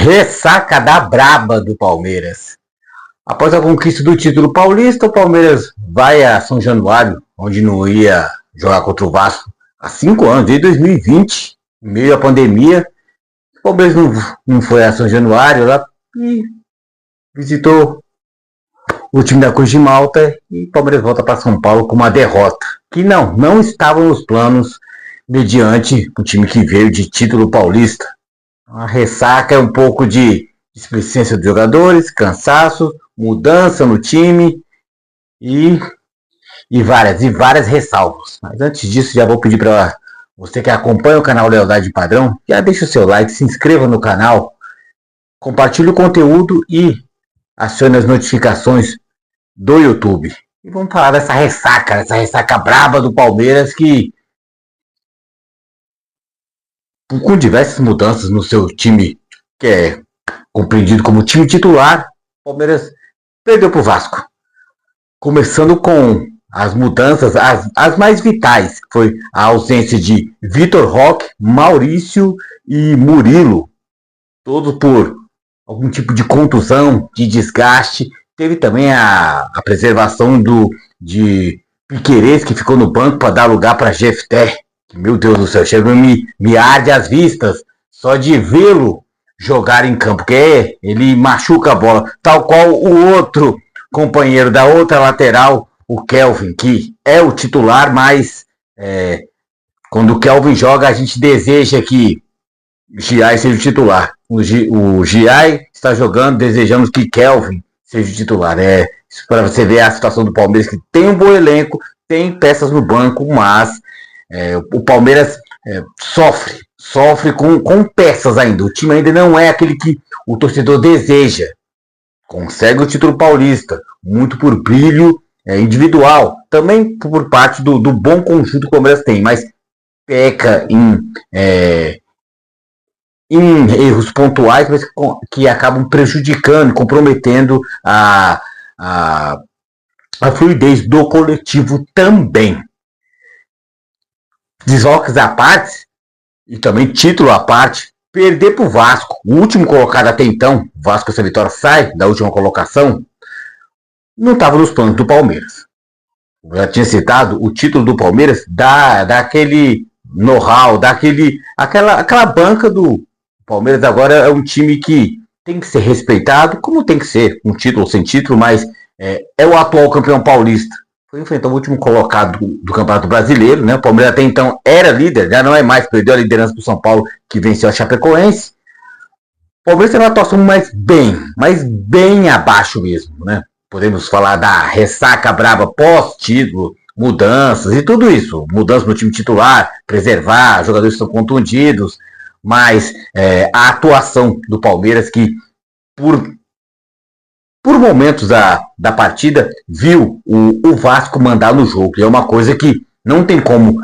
Ressaca da braba do Palmeiras. Após a conquista do título paulista, o Palmeiras vai a São Januário, onde não ia jogar contra o Vasco há 5 anos, desde 2020, em meio à pandemia. O Palmeiras não foi a São Januário lá e visitou o time da Cruz de Malta e o Palmeiras volta para São Paulo com uma derrota, que não estava nos planos mediante o time que veio de título paulista. A ressaca é um pouco de displicência dos jogadores, cansaço, mudança no time e várias ressalvas. Mas antes disso, já vou pedir para você que acompanha o canal Lealdade Padrão, já deixa o seu like, se inscreva no canal, compartilhe o conteúdo e acione as notificações do YouTube. E vamos falar dessa ressaca braba do Palmeiras que, com diversas mudanças no seu time, que é compreendido como time titular, o Palmeiras perdeu para o Vasco. Começando com as mudanças, as mais vitais, que foi a ausência de Vitor Roque, Maurício e Murilo, todos por algum tipo de contusão, de desgaste. Teve também a preservação de Piquerez, que ficou no banco para dar lugar para Jefté. Meu Deus do céu, chega me arde as vistas só de vê-lo jogar em campo, porque ele machuca a bola, tal qual o outro companheiro da outra lateral, o Kelvin, que é o titular, mas quando o Kelvin joga, a gente deseja que Giai seja o titular. O Giai está jogando, desejamos que Kelvin seja o titular. Isso para você ver a situação do Palmeiras, que tem um bom elenco, tem peças no banco, mas o Palmeiras sofre com peças ainda. O time ainda não é aquele que o torcedor deseja. Consegue o título paulista, muito por brilho individual, também por parte do bom conjunto que o Palmeiras tem, mas peca em erros pontuais, mas que acabam prejudicando, comprometendo a fluidez do coletivo também. Desfalques à parte, e também título à parte, perder para o Vasco, o último colocado até então, o Vasco, essa vitória sai da última colocação, não estava nos planos do Palmeiras. Eu já tinha citado, o título do Palmeiras dá aquele know-how, aquela banca do Palmeiras. Agora é um time que tem que ser respeitado, como tem que ser, com título ou sem título, mas é o atual campeão paulista. Foi enfrentar o último colocado do Campeonato Brasileiro, né? O Palmeiras até então era líder, já não é mais, perdeu a liderança para o São Paulo, que venceu a Chapecoense. O Palmeiras tem uma atuação mais bem abaixo mesmo, né? Podemos falar da ressaca braba pós-título, mudanças e tudo isso. Mudanças no time titular, preservar, jogadores que estão contundidos, mas a atuação do Palmeiras que, por momentos da partida, viu o Vasco mandar no jogo. E é uma coisa que não tem como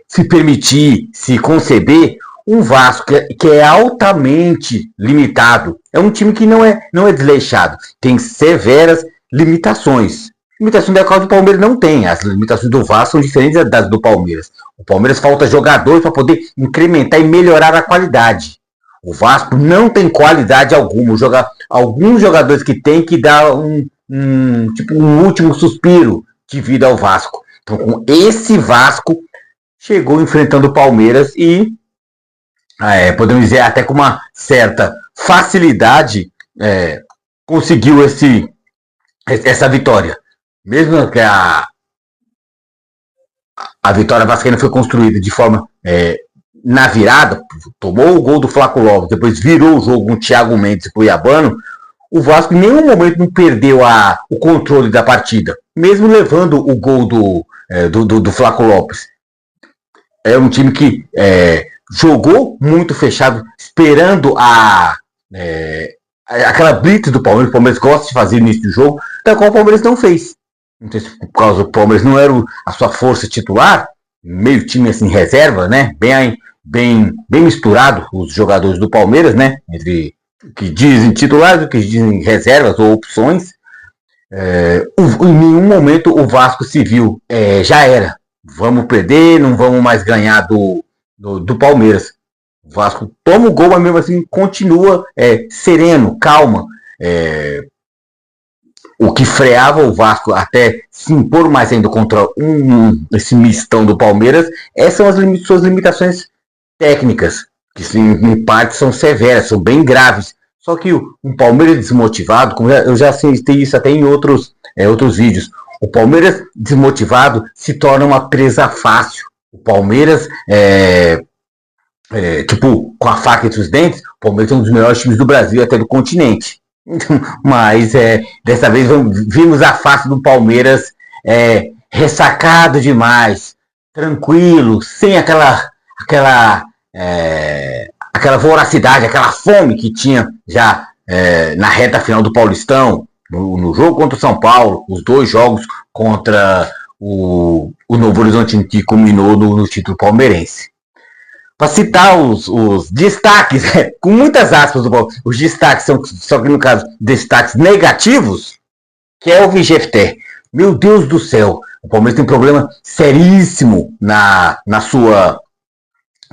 se permitir, se conceber, um Vasco que é altamente limitado. É um time que não é desleixado. Tem severas limitações. Limitações da qual o Palmeiras não tem. As limitações do Vasco são diferentes das do Palmeiras. O Palmeiras falta jogadores para poder incrementar e melhorar a qualidade. O Vasco não tem qualidade alguma. Alguns jogadores que tem que dar um último suspiro de vida ao Vasco. Então, com esse Vasco, chegou enfrentando o Palmeiras e, podemos dizer, até com uma certa facilidade, conseguiu essa vitória. Mesmo que a vitória vascaína foi construída de forma na virada, tomou o gol do Flaco Lopes, depois virou o jogo com o Thiago Mendes e Cuiabano, o Vasco em nenhum momento não perdeu o controle da partida, mesmo levando o gol do Flaco Lopes. É um time que jogou muito fechado, esperando aquela blitz do Palmeiras. O Palmeiras gosta de fazer no início do jogo, da qual o Palmeiras não fez. Não sei se por causa do Palmeiras não era a sua força titular, meio time assim, reserva, né? Bem misturado os jogadores do Palmeiras, né? Entre o que dizem titulares, o que dizem reservas ou opções. Em nenhum momento o Vasco se viu, já era. Vamos perder, não vamos mais ganhar do Palmeiras. O Vasco toma o gol, mas mesmo assim continua sereno, calma. O que freava o Vasco até se impor mais ainda contra esse mistão do Palmeiras, essas são as suas limitações técnicas, que em parte são severas, são bem graves. Só que um Palmeiras desmotivado, como eu já citei isso até em outros vídeos, o Palmeiras desmotivado se torna uma presa fácil. O Palmeiras, tipo, com a faca entre os dentes, o Palmeiras é um dos melhores times do Brasil, até do continente. Mas dessa vez vimos a face do Palmeiras ressacado demais, tranquilo, sem aquela voracidade, aquela fome que tinha já na reta final do Paulistão, no jogo contra o São Paulo, os 2 jogos contra o Novo Horizontino, que culminou no título palmeirense. Para citar os destaques, com muitas aspas, os destaques são, só que no caso, destaques negativos, que é o Jefté. Meu Deus do céu, o Palmeiras tem um problema seríssimo na sua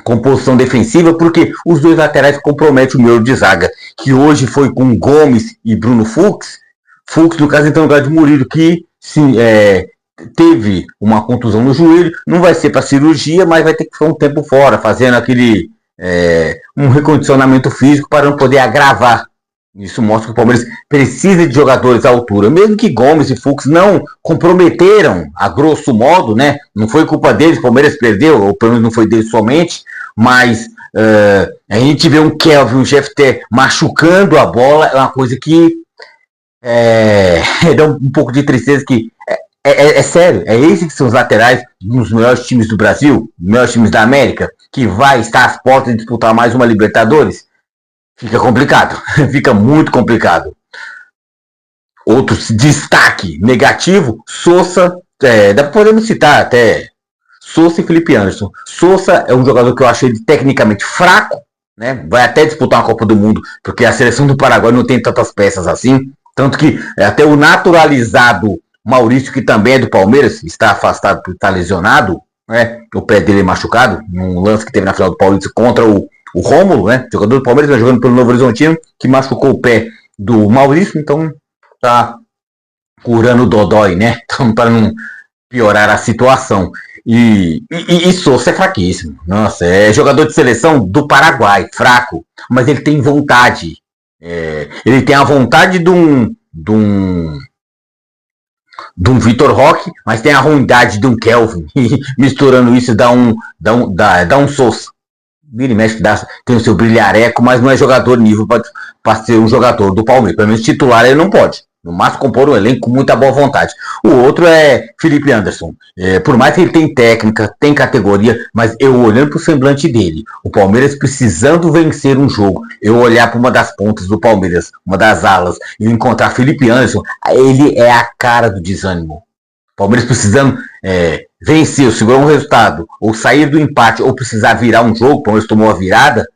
composição defensiva, porque os 2 laterais comprometem o meio de zaga, que hoje foi com Gomes e Bruno Fux. Fux, no caso, então, no lugar de Murilo, que sim, teve uma contusão no joelho, não vai ser para cirurgia, mas vai ter que ficar um tempo fora, fazendo um recondicionamento físico para não poder agravar. Isso mostra que o Palmeiras precisa de jogadores à altura, mesmo que Gomes e Fux não comprometeram, a grosso modo, né? Não foi culpa deles, o Palmeiras perdeu, ou pelo menos não foi deles somente, mas a gente vê um Kelvin, um Jefté machucando a bola, é uma coisa que dá um pouco de tristeza, que sério, esses que são os laterais dos melhores times do Brasil, melhores times da América, que vai estar às portas de disputar mais uma Libertadores. Fica complicado, fica muito complicado. Outro destaque negativo, Sousa, podemos citar até Sousa e Felipe Anderson. Sousa é um jogador que eu acho ele tecnicamente fraco, né? Vai até disputar uma Copa do Mundo, porque a seleção do Paraguai não tem tantas peças assim, tanto que até o naturalizado Maurício, que também é do Palmeiras, está afastado por estar lesionado, né? O pé dele é machucado, num lance que teve na final do Paulista contra o Rômulo, né? Jogador do Palmeiras, jogando pelo Novo Horizontino, que machucou o pé do Maurício, então tá curando o dodói, né? Então, para não piorar a situação. E Sousa é fraquíssimo. Nossa, é jogador de seleção do Paraguai, fraco, mas ele tem vontade. Ele tem a vontade de um Vitor Roque, mas tem a ruindade de um Kelvin. E misturando isso dá um Sousa. Vira e mexe, tem o seu brilhareco, mas não é jogador nível para ser um jogador do Palmeiras. Pelo menos titular ele não pode. No máximo compor um elenco com muita boa vontade. O outro é Felipe Anderson. Por mais que ele tenha técnica, tem categoria, mas eu olhando para o semblante dele, o Palmeiras precisando vencer um jogo, eu olhar para uma das pontas do Palmeiras, uma das alas, e encontrar Felipe Anderson, ele é a cara do desânimo. O Palmeiras precisando vencer, segurar um resultado, ou sair do empate, ou precisar virar um jogo, o Palmeiras tomou a virada,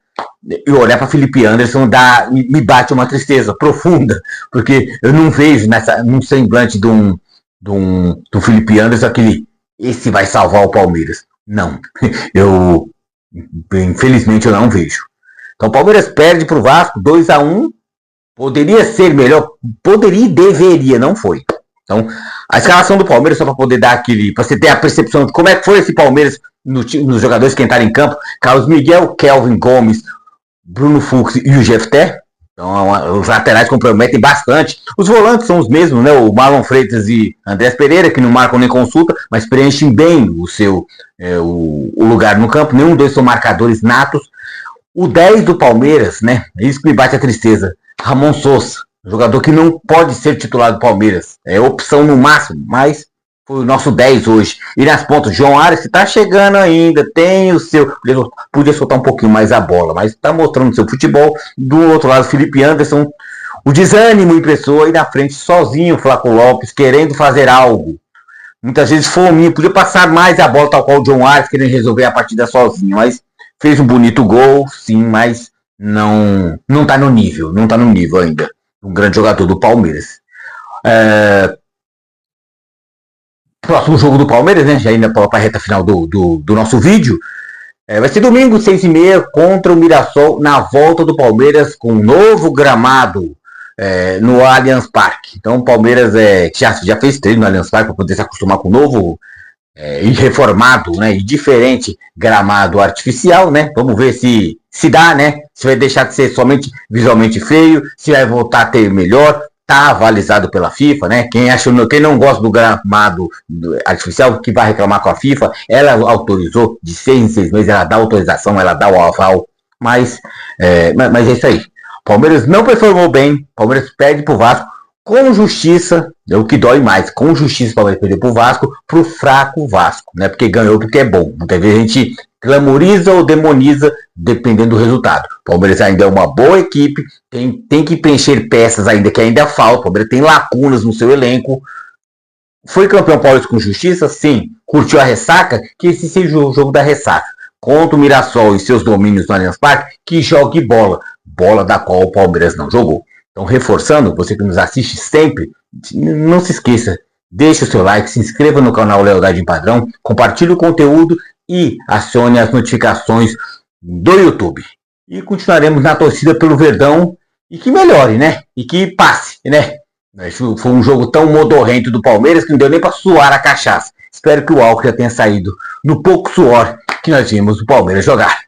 e olhar para Felipe Anderson me bate uma tristeza profunda, porque eu não vejo num semblante do Felipe Anderson esse vai salvar o Palmeiras. Não, infelizmente eu não vejo. Então o Palmeiras perde para o Vasco 2-1, poderia ser melhor, poderia e deveria, não foi. Então, a escalação do Palmeiras, só para poder dar para você ter a percepção de como é que foi esse Palmeiras nos jogadores que entraram em campo: Carlos Miguel, Kelvin, Gomes, Bruno Fux e o Jefté. Então, os laterais comprometem bastante. Os volantes são os mesmos, né? O Marlon Freitas e Andrés Pereira, que não marcam nem consulta, mas preenchem bem o lugar no campo. Nenhum deles são marcadores natos. O 10 do Palmeiras, né? É isso que me bate a tristeza. Ramon Sousa. Jogador que não pode ser titular do Palmeiras. É opção no máximo, mas foi o nosso 10 hoje. E nas pontas, João Arias, que tá chegando ainda, tem o seu... Podia soltar um pouquinho mais a bola, mas tá mostrando o seu futebol. Do outro lado, Felipe Anderson, o desânimo impressou aí na frente, sozinho, o Flaco Lopes, querendo fazer algo. Muitas vezes fominha, podia passar mais a bola, tal qual o John Arias, querendo resolver a partida sozinho, mas fez um bonito gol, sim, mas não tá no nível, não tá no nível ainda. Um grande jogador do Palmeiras. Próximo jogo do Palmeiras, né? Já indo para a reta final do nosso vídeo. Vai ser domingo, 6h30, contra o Mirassol, na volta do Palmeiras, com um novo gramado no Allianz Parque. Então o Palmeiras já fez treino no Allianz Parque para poder se acostumar com o novo e reformado, né, e diferente gramado artificial, né? Vamos ver se dá, né? Se vai deixar de ser somente visualmente feio, se vai voltar a ter melhor. Tá avalizado pela FIFA, né? Quem não gosta do gramado artificial, que vai reclamar com a FIFA, ela autorizou de 6 em 6 meses, ela dá autorização, ela dá o aval, mas é isso aí. Palmeiras não performou bem, Palmeiras perde pro Vasco, com justiça, é o que dói mais, com justiça o Palmeiras perdeu pro Vasco, pro fraco Vasco, né? Porque ganhou porque é bom. Muitas vezes a gente glamoriza ou demoniza dependendo do resultado. O Palmeiras ainda é uma boa equipe, tem que preencher peças ainda que ainda falta. O Palmeiras tem lacunas no seu elenco. Foi campeão paulista com justiça? Sim. Curtiu a ressaca? Que esse seja o jogo da ressaca. Contra o Mirassol e seus domínios no Allianz Parque, que jogue bola. Bola da qual o Palmeiras não jogou. Então, reforçando, você que nos assiste sempre, não se esqueça, deixe o seu like, se inscreva no canal Lealdade em Padrão, compartilhe o conteúdo e acione as notificações do YouTube. E continuaremos na torcida pelo Verdão e que melhore, né? E que passe, né? Foi um jogo tão modorrento do Palmeiras que não deu nem para suar a cachaça. Espero que o álcool já tenha saído no pouco suor que nós vimos o Palmeiras jogar.